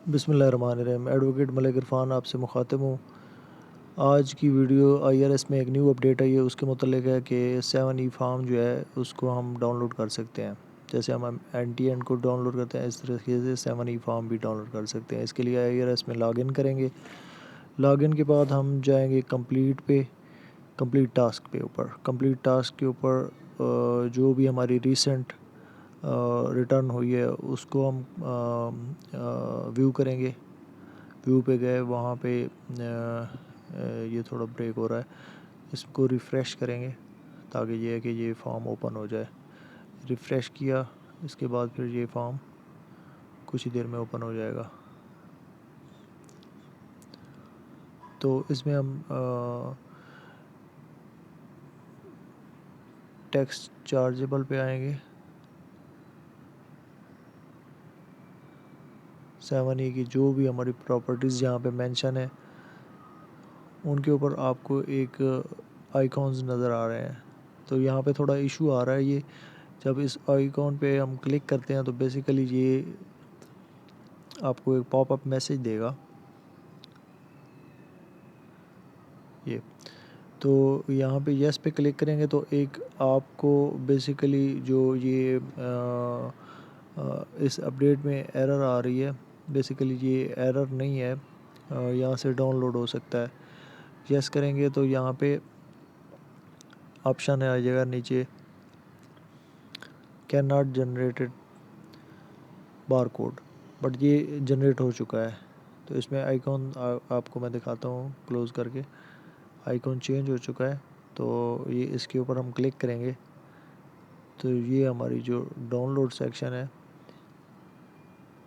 बिस्मिल्लाहिर्रहमानिर्रहीम। एडवोकेट मलिक इरफ़ान आपसे मुखातिब हूँ। आज की वीडियो IRS में एक न्यू अपडेट आई है, उसके मुतल्लिक है कि 7E फार्म जो है उसको हम डाउनलोड कर सकते हैं। जैसे हम NTN को डाउनलोड करते हैं, इस तरीके से 7E फार्म भी डाउनलोड कर सकते हैं। इसके लिए IRS में लॉगिन करेंगे। लॉगिन के बाद हम जाएंगे कंप्लीट टास्क पे ऊपर। कंप्लीट टास्क के ऊपर जो भी हमारी रिसेंट रिटर्न हुई है उसको हम व्यू करेंगे। व्यू पे गए, वहाँ पे ये थोड़ा ब्रेक हो रहा है, इसको रिफ़्रेश करेंगे ताकि ये है कि ये फॉर्म ओपन हो जाए। रिफ़्रेश किया, इसके बाद फिर ये फॉर्म कुछ ही देर में ओपन हो जाएगा। तो इसमें हम टैक्स चार्जेबल पे आएंगे। 7E की जो भी हमारी प्रॉपर्टीज़ यहाँ पे मेंशन है उनके ऊपर आपको एक आइकॉन्स नज़र आ रहे हैं। तो यहाँ पे थोड़ा इशू आ रहा है। ये जब इस आइकॉन पे हम क्लिक करते हैं तो बेसिकली ये आपको एक पॉपअप मैसेज देगा। ये तो यहाँ पे यस पे क्लिक करेंगे तो एक आपको बेसिकली जो ये इस अपडेट में एरर आ रही है, बेसिकली ये एरर नहीं है, यहाँ से डाउनलोड हो सकता है। यस करेंगे तो यहाँ पे ऑप्शन है आ जाएगा नीचे, can not generated bar code, but ये जनरेट हो चुका है। तो इसमें आइकॉन आपको मैं दिखाता हूँ क्लोज़ करके। आइकॉन चेंज हो चुका है। तो ये इसके ऊपर हम क्लिक करेंगे तो ये हमारी जो डाउनलोड सेक्शन है,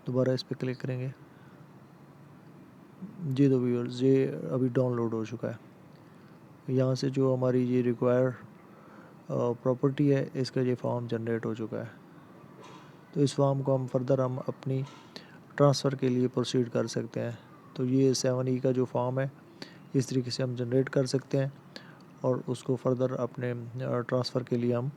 दोबारा इस पर क्लिक करेंगे। जी तो व्यूअर्स, ये अभी डाउनलोड हो चुका है। यहाँ से जो हमारी ये रिक्वायर प्रॉपर्टी है, इसका ये फॉर्म जनरेट हो चुका है। तो इस फॉर्म को हम फर्दर अपनी ट्रांसफ़र के लिए प्रोसीड कर सकते हैं। तो ये 7E का जो फॉर्म है इस तरीके से हम जनरेट कर सकते हैं और उसको फर्दर अपने ट्रांसफ़र के लिए हम